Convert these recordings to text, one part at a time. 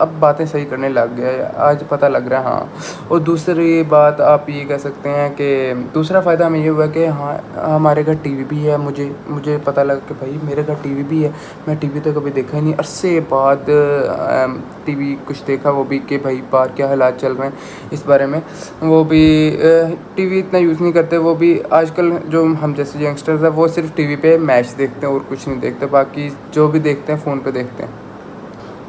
اب باتیں صحیح کرنے لگ گیا ہے، آج پتہ لگ رہا ہے ہاں. اور دوسری بات آپ یہ کہہ سکتے ہیں کہ دوسرا فائدہ ہمیں یہ ہوا کہ ہاں ہمارے گھر ٹی وی بھی ہے. مجھے پتہ لگا کہ بھائی میرے گھر ٹی وی بھی ہے. میں ٹی وی تو کبھی دیکھا ہی نہیں، عرصے بعد ٹی وی کچھ دیکھا، وہ بھی کہ بھائی باہر کیا حالات چل رہے ہیں اس بارے میں. وہ بھی ٹی وی اتنا یوز نہیں کرتے. وہ بھی آج کل جو ہم جیسے ینگسٹرز ہیں وہ صرف ٹی وی پہ میچ دیکھتے ہیں اور کچھ نہیں دیکھتے، باقی جو بھی دیکھتے ہیں فون پہ دیکھتے ہیں.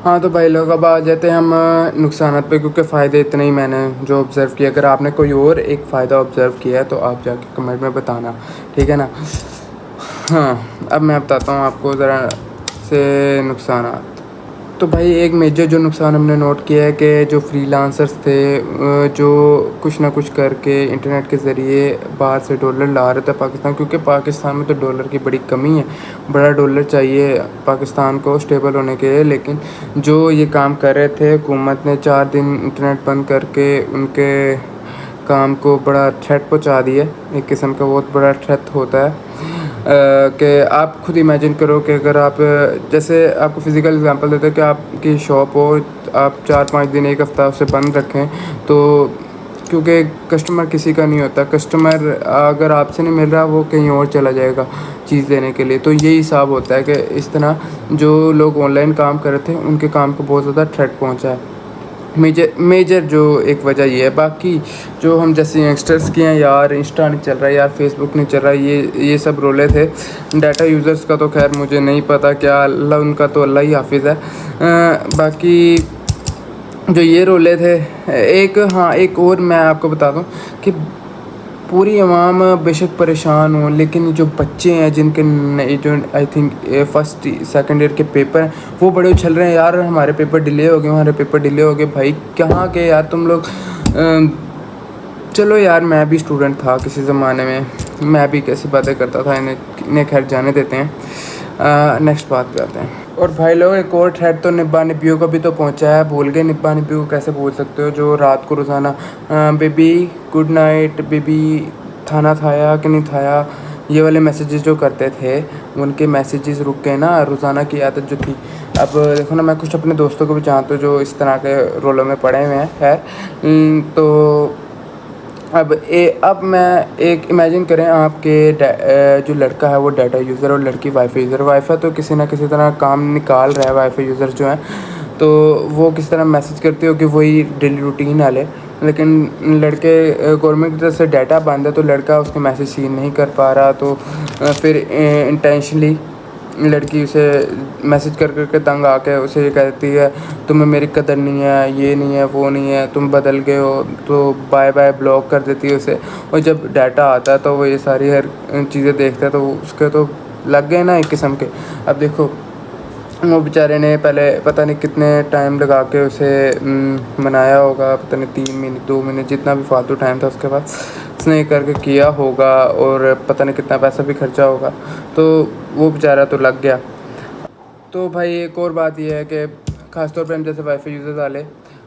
ہاں تو بھائی لوگ اب آ جاتے ہیں ہم نقصانات پہ، کیونکہ فائدے اتنے ہی میں نے جو آبزرو کیا. اگر آپ نے کوئی اور ایک فائدہ آبزرو کیا ہے تو آپ جا کے کمنٹ میں بتانا، ٹھیک ہے نا. ہاں اب میں بتاتا ہوں آپ کو ذرا سے نقصانات. تو بھائی ایک میجر جو نقصان ہم نے نوٹ کیا ہے کہ جو فری لانسرس تھے جو کچھ نہ کچھ کر کے انٹرنیٹ کے ذریعے باہر سے ڈالر لا رہے تھے پاکستان، کیونکہ پاکستان میں تو ڈالر کی بڑی کمی ہے، بڑا ڈالر چاہیے پاکستان کو اسٹیبل ہونے کے لیے. لیکن جو یہ کام کر رہے تھے، حکومت نے 4 دن انٹرنیٹ بند کر کے ان کے کام کو بڑا تھریٹ پہنچا دیا. ایک قسم کا بہت بڑا تھریٹ ہوتا ہے کہ آپ خود امیجن کرو کہ اگر آپ جیسے آپ کو فزیکل اگزامپل دیتے ہیں کہ آپ کی شاپ ہو، آپ 4-5 دن ایک ہفتہ اسے بند رکھیں تو کیونکہ کسٹمر کسی کا نہیں ہوتا، کسٹمر اگر آپ سے نہیں مل رہا وہ کہیں اور چلا جائے گا چیز لینے کے لیے. تو یہی حساب ہوتا ہے کہ اس طرح جو لوگ آن لائن کام کر رہے تھے ان کے کام کو بہت زیادہ تھریٹ پہنچا ہے. میجر جو ایک وجہ یہ ہے. باقی جو ہم جیسے ینگسٹرس کے ہیں، یار انسٹا نہیں چل رہا، یار فیس بک نہیں چل رہا، یہ سب رولے تھے. ڈیٹا یوزرس کا تو خیر مجھے نہیں پتہ، کیا اللہ ان کا تو اللہ ہی حافظ ہے. باقی جو یہ رولے تھے، ایک اور میں آپ کو بتا دوں کہ پوری عوام بے شک پریشان ہوں، لیکن جو بچے ہیں جن کے جو I think first second year کے پیپر ہیں وہ بڑے اچھل رہے ہیں، یار ہمارے پیپر ڈیلے ہو گئے. بھائی کہاں کے یار تم لوگ. چلو یار میں بھی اسٹوڈنٹ تھا کسی زمانے میں بھی کیسی باتیں کرتا تھا، انہیں خیر جانے دیتے ہیں. نیکسٹ بات پہ آتے ہیں. اور بھائی لوگ ایک اور تھریٹ تو نبا نبیوں کو بھی تو پہنچا ہے. بھول گئے نبا نبیوں کو کیسے بھول سکتے ہو، جو رات کو روزانہ بیبی گڈ نائٹ، بیبی کھانا کھایا کہ نہیں کھایا، یہ والے میسیجز جو کرتے تھے ان کے میسیجز رک گئے نا. روزانہ کی عادت جو تھی، اب دیکھو نا میں کچھ اپنے دوستوں کو بھی جانتا ہوں جو اس طرح کے رولوں میں پڑے ہوئے ہیں. خیر تو اب میں ایک امیجن کریں آپ کے جو لڑکا ہے وہ ڈیٹا یوزر اور لڑکی wi fi user. Wi fi تو کسی نہ کسی طرح کام نکال رہا ہے، وائی فائی یوزر جو ہیں تو وہ کس طرح میسیج کرتے ہو کہ وہی ڈیلی روٹین والے. لیکن لڑکے گورنمنٹ کی طرف سے ڈیٹا بند ہے تو لڑکا اس کے میسیج سین نہیں کر پا رہا، تو پھر انٹینشنلی لڑکی اسے میسیج کر کے تنگ آ کے اسے یہ کہتی ہے تمہیں میری قدر نہیں ہے، یہ نہیں ہے، وہ نہیں ہے، تم بدل گئے ہو، تو بائے بائے بلاک کر دیتی ہے اسے. اور جب ڈیٹا آتا ہے تو وہ یہ ساری ہر چیزیں دیکھتا ہے تو اس کے تو لگ گئے نا ایک قسم کے. اب دیکھو وہ بیچارے نے پہلے پتہ نہیں کتنے ٹائم لگا کے اسے منایا ہوگا، پتہ نہیں 3 مہینے 2 مہینے جتنا بھی فالتو ٹائم تھا اس کے بعد اس نے کر کے کیا ہوگا، اور پتہ نہیں کتنا پیسہ بھی خرچہ ہوگا، تو وہ بیچارہ تو لگ گیا. تو بھائی ایک اور بات یہ ہے کہ خاص طور پہ ہم جیسے وائی فائی یوزرز والے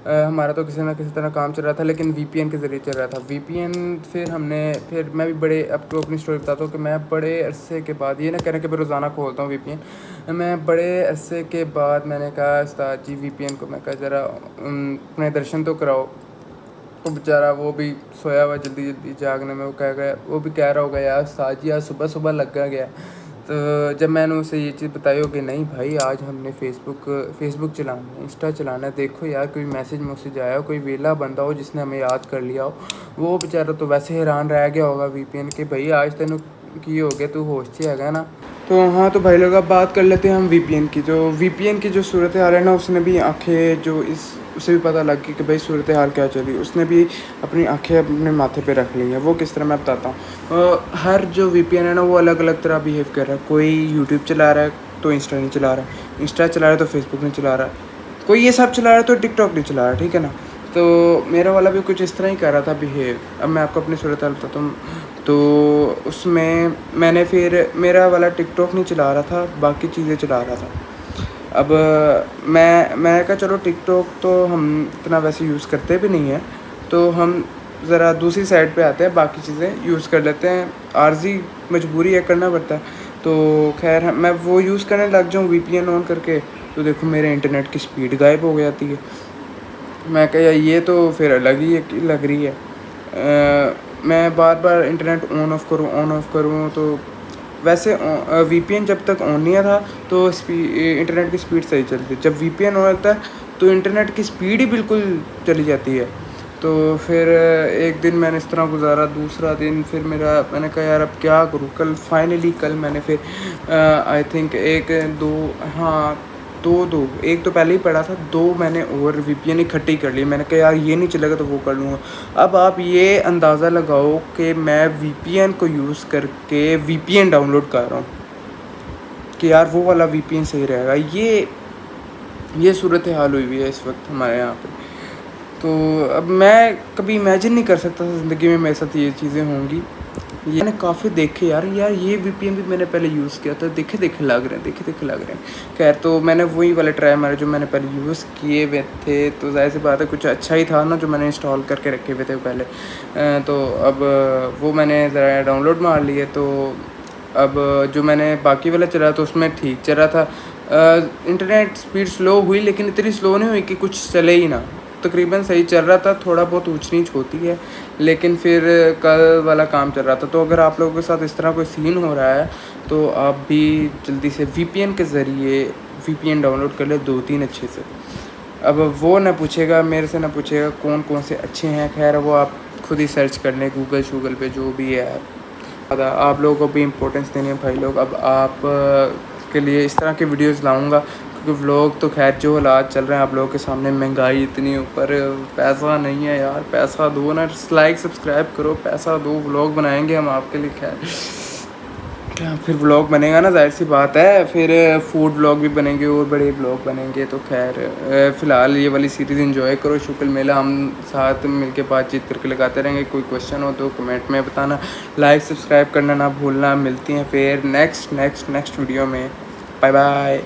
ہمارا تو کسی نہ کسی طرح کام چل رہا تھا، لیکن وی پی این کے ذریعے چل رہا تھا. وی پی این پھر میں بھی اب تو اپنی اسٹوری بتاتا ہوں کہ میں بڑے عرصے کے بعد، یہ نہ کہنا کہ میں روزانہ کھولتا ہوں وی پی این، میں بڑے عرصے کے بعد میں نے کہا استاد جی وی پی این کو میں کہا ذرا اپنے درشن تو کراؤ. وہ بیچارہ وہ بھی سویا ہوا جلدی جاگنے میں، وہ بھی کہہ رہا ہوگا یار استاد جی آج صبح لگا گیا. تو جب میں نے اسے یہ چیز بتائی ہو کہ نہیں بھائی آج ہم نے فیس بک چلانا ہے، انسٹا چلانا ہے، دیکھو یار کوئی میسیج آیا ہو، کوئی ویلا بندہ ہو جس نے ہمیں یاد کر لیا ہو. وہ بیچارہ تو ویسے حیران رہ گیا ہوگا وی پی این کہ بھائی آج تینوں کی ہو گیا، تو ہوش سے ہے گا نا. تو ہاں تو بھائی لوگ اب بات کر لیتے ہیں ہم وی پی این کی جو صورت حال ہے نا، اس نے بھی آنکھیں جو اسے بھی پتہ لگ گئی کہ بھائی صورت حال کیا چلی، اس نے بھی اپنی آنکھیں اپنے ماتھے پہ رکھ لی ہیں. وہ کس طرح میں بتاتا ہوں. ہر جو وی پی این ہے نا وہ الگ الگ طرح بیہیو کر رہا ہے. کوئی یوٹیوب چلا رہا ہے تو انسٹا نہیں چلا رہا، انسٹا چلا رہا ہے تو فیس بک نہیں چلا رہا، کوئی یہ سب چلا رہا ہے تو ٹک ٹاک نہیں چلا رہا، ٹھیک ہے نا. تو میرا والا بھی کچھ اس طرح ہی کر رہا تھا بیہیو. اب میں آپ کو اپنی صورت حال بتاتا ہوں. تو اس میں نے پھر میرا والا ٹک ٹاک نہیں چلا رہا تھا، باقی چیزیں چلا رہا تھا. اب میں نے کہا چلو ٹک ٹاک تو ہم اتنا ویسے یوز کرتے بھی نہیں ہیں، تو ہم ذرا دوسری سائڈ پہ آتے ہیں، باقی چیزیں یوز کر لیتے ہیں، عارضی مجبوری ہے کرنا پڑتا ہے. تو خیر میں وہ یوز کرنے لگ جاؤں وی پی این آن کر کے تو دیکھو میرے انٹرنیٹ کی سپیڈ غائب ہو جاتی ہے. میں کہا یہ تو پھر الگ ہی لگ رہی ہے. میں بار بار انٹرنیٹ آن آف کروں تو ویسے وی پی این جب تک آن نہیں تھا تو انٹرنیٹ کی سپیڈ صحیح چلتی ہے. جب وی پی این آن ہوتا ہے تو انٹرنیٹ کی سپیڈ ہی بالکل چلی جاتی ہے. تو پھر ایک دن میں نے اس طرح گزارا. دوسرا دن پھر میں نے کہا یار اب کیا کروں. کل میں نے پھر آئی تھنک ایک تو پہلے ہی پڑھا تھا, 2 میں نے اور وی پی این اکٹھی کر لی. میں نے کہا یار یہ نہیں چلے گا تو وہ کر لوں گا. اب آپ یہ اندازہ لگاؤ کہ میں وی پی این کو یوز کر کے وی پی این ڈاؤن لوڈ کر رہا ہوں کہ یار وہ والا وی پی این صحیح رہے گا. یہ صورت حال ہوئی ہے اس وقت ہمارے یہاں پہ. تو اب میں کبھی امیجن نہیں کر سکتا تھا زندگی میں میرے ساتھ یہ چیزیں ہوں گی. یہ میں نے کافی دیکھے یار یہ وی پی این بھی میں نے پہلے یوز کیا تھا, دیکھے لگ رہے ہیں. خیر تو میں نے وہی والے ٹرائی مارے جو میں نے پہلے یوز کیے ہوئے تھے. تو ظاہر سی بات ہے کچھ اچھا ہی تھا نا جو میں نے انسٹال کر کے رکھے ہوئے تھے پہلے. تو اب وہ میں نے ذرا ڈاؤن لوڈ مار لیے. تو اب جو میں نے باقی والا چلا تو اس میں ٹھیک چل رہا تھا. انٹرنیٹ سپیڈ سلو ہوئی لیکن اتنی سلو نہیں ہوئی کہ کچھ چلے ہی نہ. تقریباً صحیح چل رہا تھا, تھوڑا بہت اونچ نیچ ہوتی ہے لیکن پھر کل والا کام چل رہا تھا. تو اگر آپ لوگوں کے ساتھ اس طرح کوئی سین ہو رہا ہے تو آپ بھی جلدی سے وی پی این کے ذریعے وی پی این ڈاؤن لوڈ کر لے 2-3 اچھے سے. اب وہ نہ پوچھے گا میرے سے, نہ پوچھے گا کون سے اچھے ہیں. خیر وہ آپ خود ہی سرچ کر لیں گوگل پہ جو بھی ہے. آپ لوگوں کو بھی امپورٹنس دینی ہے بھائی لوگ. اب آپ کے لیے اس طرح کے ویڈیوز لاؤں گا کیونکہ ولاگ تو خیر جو حالات چل رہے ہیں آپ لوگوں کے سامنے, مہنگائی اتنی اوپر, پیسہ نہیں ہے یار. پیسہ دو نا, لائک سبسکرائب کرو, پیسہ دو, ولاگ بنائیں گے ہم آپ کے لیے. خیر پھر ولاگ بنے گا نا, ظاہر سی بات ہے. پھر فوڈ ولاگ بھی بنیں گے اور بڑے ولاگ بنیں گے. تو خیر فی الحال یہ والی سیریز انجوائے کرو. شکل میلہ ہم ساتھ مل کے بات چیت کر کے لگاتے رہیں گے. کوئی کویشچن ہو تو کمنٹ میں بتانا. لائک سبسکرائب کرنا نہ بھولنا. ملتی ہیں پھر نیکسٹ ویڈیو میں. Bye bye.